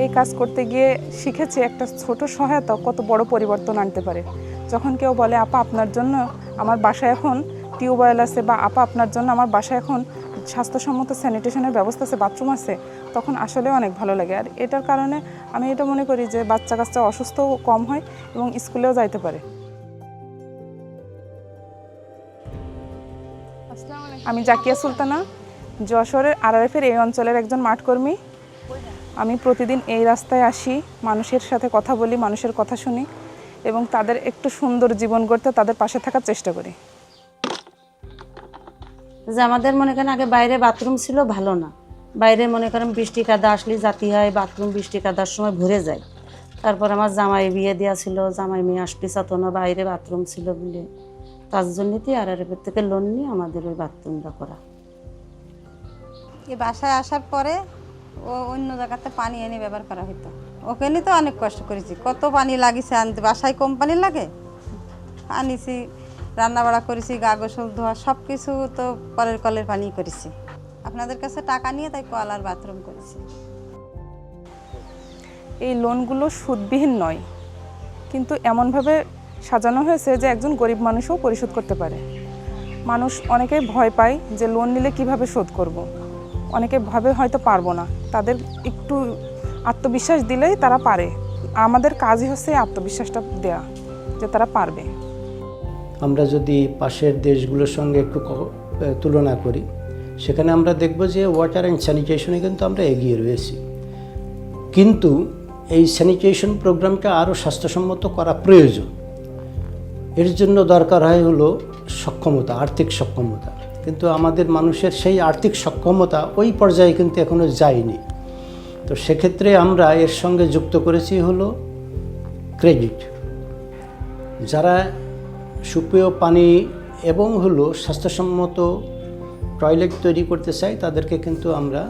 এই কাজ করতে গিয়ে শিখেছি একটা ছোট সহায়তা কত বড় পরিবর্তন আনতে পারে। যখন কেউ বলে আপা আপনার জন্য আমার বাসায় এখন টিউবওয়েল আছে, বা আপা আপনার জন্য আমার বাসায় এখন স্বাস্থ্যসম্মত স্যানিটেশনের ব্যবস্থা আছে, বাথরুম আছে, তখন আসলে অনেক ভালো লাগে। আর এটার কারণে আমি এটা মনে করি যে বাচ্চা কাচ্চা অসুস্থও কম হয় এবং স্কুলেও যাইতে পারে। আমি জাকিয়া সুলতানা, যশোরের আরআরএফের এই অঞ্চলের একজন মাঠকর্মী। আমি প্রতিদিন এই রাস্তায় আসি, মানুষের সাথে কথা বলি, মানুষের কথা শুনি এবং তাদের একটু সুন্দর জীবন গড়তে তাদের পাশে থাকার চেষ্টা করি। যে আমাদের মনে করেন আগে বাইরে বাথরুম ছিল ভালো না, বাইরে মনে করেন বৃষ্টি কাদা আসলে জাতি হয়, বাথরুম বৃষ্টি কাদার সময় ভরে যায়। তারপর আমার জামাই বিয়ে দেওয়া ছিল, জামাই মেয়ে আসলে চাতো না, বাইরে বাথরুম ছিল বলে তার জন্যই আরআরএফের থেকে লোন নিয়ে আমাদের ওই বাথরুমটা করা। এই বাসায় আসার পরে ও অন্য জায়গাতে পানি এনে ব্যবহার করা হতো। ওখানে তো অনেক কষ্ট করেছি, কত পানি লাগিছে আনতে, বাসায় কম পানি লাগে, আনিছি, রান্নাবাড়া করেছি, গা গোসল ধোয়া সব কিছু তো কলের কলের পানি করেছি। আপনাদের কাছে টাকা নিয়ে তাই কল আর বাথরুম করেছি। এই লোনগুলো সুদবিহীন নয়, কিন্তু এমনভাবে সাজানো হয়েছে যে একজন গরিব মানুষও পরিশোধ করতে পারে। মানুষ অনেকেই ভয় পায় যে লোন নিলে কিভাবে শোধ করব। অনেকে ভাবে হয়তো পারবো না, তাদের একটু আত্মবিশ্বাস দিলেই তারা পারে। আমাদের কাজই হচ্ছে আত্মবিশ্বাসটা দেয়া যে তারা পারবে। আমরা যদি পাশের দেশগুলোর সঙ্গে একটু তুলনা করি, সেখানে আমরা দেখব যে ওয়াটার অ্যান্ড স্যানিটেশনে কিন্তু আমরা এগিয়ে রয়েছি, কিন্তু এই স্যানিটেশন প্রোগ্রামটা আরও স্বাস্থ্যসম্মত করা প্রয়োজন। এর জন্য দরকার হয় হলো সক্ষমতা, আর্থিক সক্ষমতা, কিন্তু আমাদের মানুষের সেই আর্থিক সক্ষমতা ওই পর্যায়ে কিন্তু এখনও যায়নি। তো সেক্ষেত্রে আমরা এর সঙ্গে যুক্ত করেছি হলো ক্রেডিট। যারা সুপেয় পানি এবং হলো স্বাস্থ্যসম্মত টয়লেট তৈরি করতে চাই, তাদেরকে কিন্তু আমরা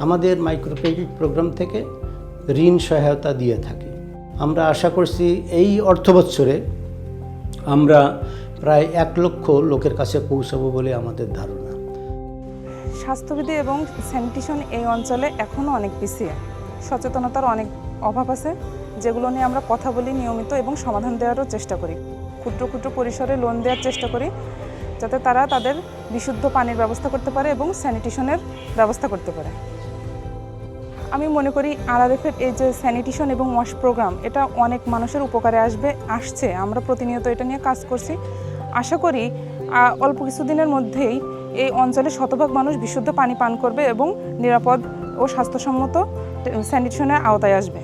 আমাদের মাইক্রো ক্রেডিট প্রোগ্রাম থেকে ঋণ সহায়তা দিয়ে থাকি। আমরা আশা করছি এই অর্থবৎসরে আমরা প্রায় 1 লক্ষ লোকের কাছে পৌঁছাবো বলে আমাদের ধারণা। স্বাস্থ্যবিধি এবং স্যানিটেশন এই অঞ্চলে এখনও অনেক পিছিয়ে, সচেতনতার অনেক অভাব আছে, যেগুলো নিয়ে আমরা কথা বলি নিয়মিত এবং সমাধান দেওয়ারও চেষ্টা করি। ক্ষুদ্র ক্ষুদ্র পরিসরে লোন দেওয়ার চেষ্টা করি, যাতে তারা তাদের বিশুদ্ধ পানির ব্যবস্থা করতে পারে এবং স্যানিটেশনের ব্যবস্থা করতে পারে। আমি মনে করি আরআরএফের এই যে স্যানিটেশন এবং ওয়াশ প্রোগ্রাম, এটা অনেক মানুষের উপকারে আসছে। আমরা প্রতিনিয়ত এটা নিয়ে কাজ করছি। আশা করি অল্প কিছুদিনের মধ্যেই এই অঞ্চলে শতভাগ মানুষ বিশুদ্ধ পানি পান করবে এবং নিরাপদ ও স্বাস্থ্যসম্মত স্যানিটেশনের আওতায় আসবে।